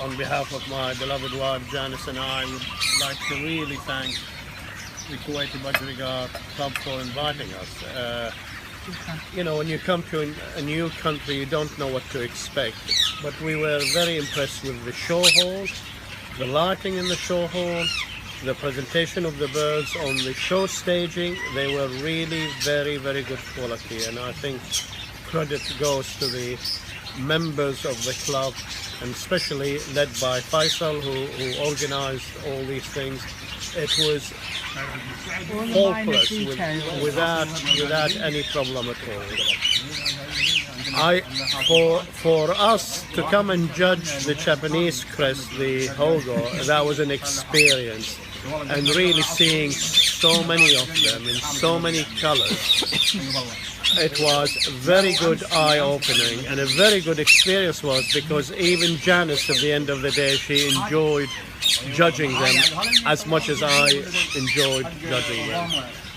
on behalf of my beloved wife Janice and I would like to really thank the Kuwaiti Bajrigar Club for inviting us. When you come to a new country, you don't know what to expect. But we were very impressed with the show hall, the lighting in the show hall, the presentation of the birds on the show staging. They were really very, very good quality. And I think credit goes to the members of the club, and especially led by Faisal, who organized all these things. It was faultless, without any problem at all. For us to come and judge the Japanese crest, the Hogo, that was an experience, and really seeing so many of them in so many colors. It was very good eye-opening, and a very good experience was because even Janice, at the end of the day, she enjoyed judging them as much as I enjoyed judging them.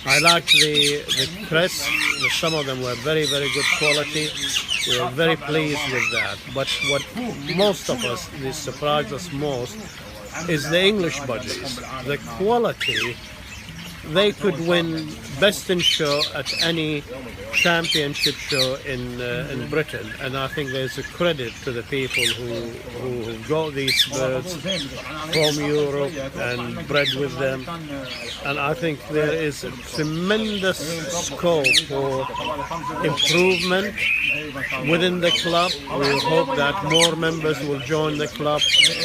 I liked the crest. Some of them were very, very good quality. We were very pleased with that. But what most of us, this surprised us most, is the English budgies. The quality. They could win best in show at any championship show in Britain, and I think there's a credit to the people who got these birds from Europe and bred with them. And I think there is a tremendous scope for improvement within the club. We hope that more members will join the club,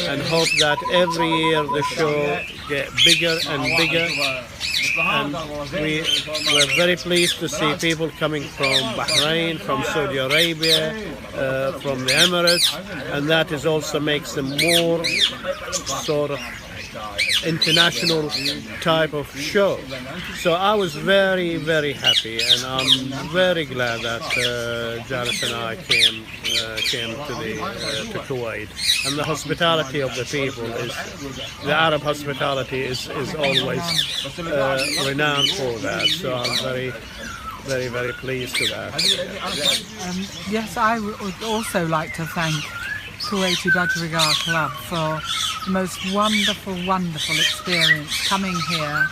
and hope that every year the show get bigger and bigger. And we were very pleased to see people coming from Bahrain, from Saudi Arabia, from the Emirates, and that is also makes them more sort of international type of show. So I was very, very happy, and I'm very glad that Janice and I came to Kuwait. And the hospitality of the people the Arab hospitality is always renowned for that. So I'm very, very, very pleased to that. Yes, I would also like to thank Kuwaiti Bajrigar Club for the most wonderful, wonderful experience coming here.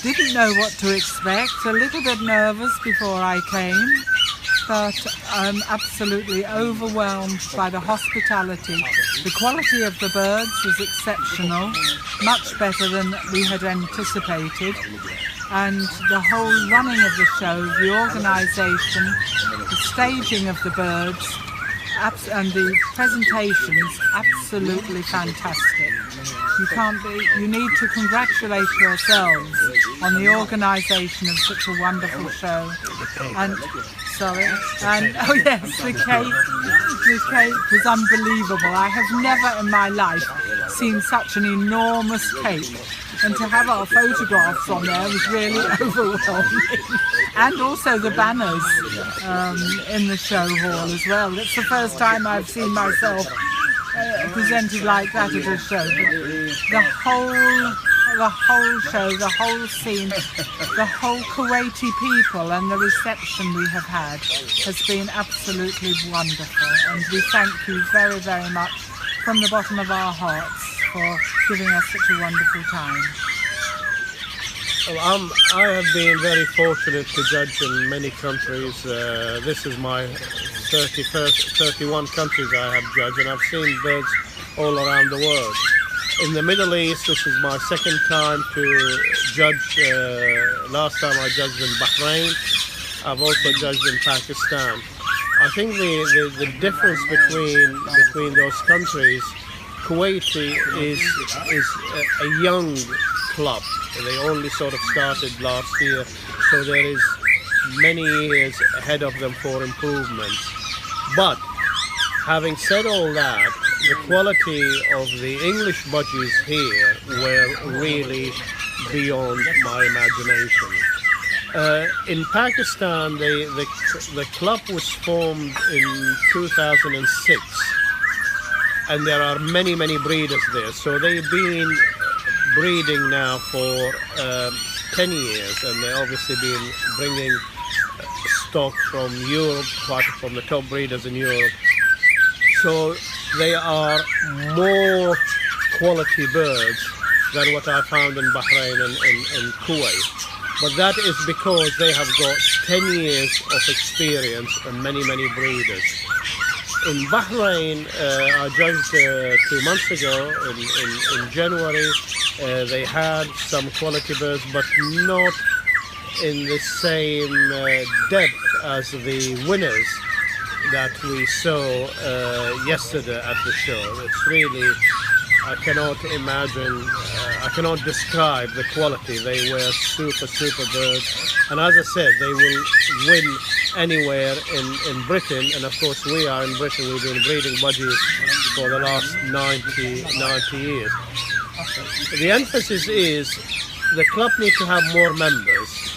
Didn't know what to expect, a little bit nervous before I came, but I'm absolutely overwhelmed by the hospitality. The quality of the birds was exceptional, much better than we had anticipated, and the whole running of the show, the organisation, the staging of the birds, and the presentations, absolutely fantastic. You need to congratulate yourselves on the organisation of such a wonderful show. And oh yes, the cake was unbelievable. I have never in my life seen such an enormous cake, and to have our photographs on there was really overwhelming. And also the banners in the show hall as well. It's the first time I've seen myself presented like that at a show. But the whole show, the whole scene, the whole Kuwaiti people and the reception we have had has been absolutely wonderful. And we thank you very, very much from the bottom of our hearts for giving us such a wonderful time. Well, I have been very fortunate to judge in many countries. This is my 31 countries I have judged, and I've seen birds all around the world. In the Middle East, this is my second time to judge. Last time I judged in Bahrain. I've also judged in Pakistan. I think the difference between those countries, Kuwaiti is a young club. They only sort of started last year, so there is many years ahead of them for improvement. But having said all that, the quality of the English budgies here were really beyond my imagination. In Pakistan, the club was formed in 2006, and there are many breeders there. So they've been breeding now for 10 years, and they've obviously been bringing stock from Europe, from the top breeders in Europe. So they are more quality birds than what I found in Bahrain and Kuwait. But that is because they have got 10 years of experience and many breeders. In Bahrain, I judged 2 months ago, in January, they had some quality birds, but not in the same depth as the winners that we saw yesterday at the show. It's really, I cannot imagine, I cannot describe the quality. They were super birds, and as I said, they will win anywhere in Britain, and of course we are in Britain. We've been breeding budgies for the last 90 years. The emphasis is the club need to have more members.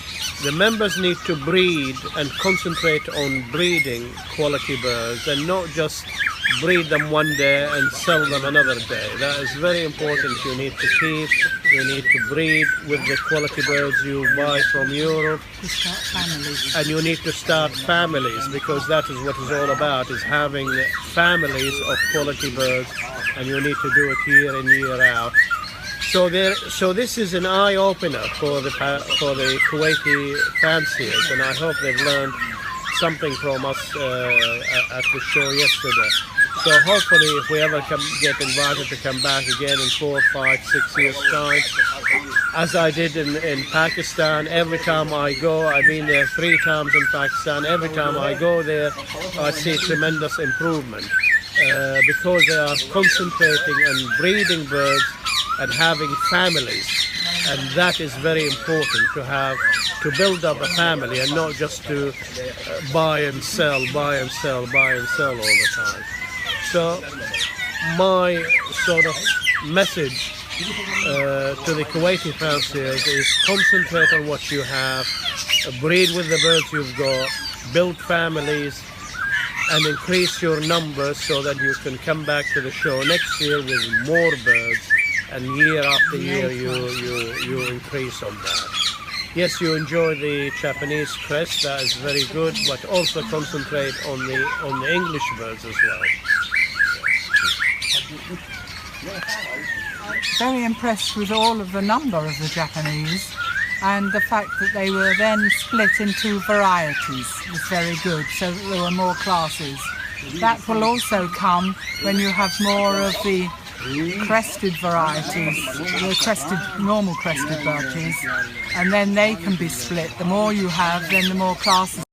The members need to breed and concentrate on breeding quality birds and not just breed them one day and sell them another day. That is very important. You need to keep, you need to breed with the quality birds you buy from Europe. To start families. And you need to start families, because that is what it's all about, is having families of quality birds, and you need to do it year in, year out. So this is an eye-opener for the Kuwaiti fanciers, and I hope they've learned something from us at the show yesterday. So hopefully, if we ever get invited to come back again in 4, 5, 6 years' time, as I did in Pakistan, every time I go, I've been there 3 times in Pakistan, every time I go there, I see tremendous improvement because they are concentrating on breeding birds and having families, and that is very important, to build up a family and not just to buy and sell all the time. So my sort of message to the Kuwaiti fanciers is concentrate on what you have, breed with the birds you've got, build families, and increase your numbers so that you can come back to the show next year with more birds, and year after year you increase on that. Yes, you enjoy the Japanese crest, that is very good, but also concentrate on the English birds as well. Very impressed with all of the number of the Japanese, and the fact that they were then split into varieties was very good, so that there were more classes. That will also come when you have more of the crested varieties, the normal crested birches, and then they can be split. The more you have, then the more classes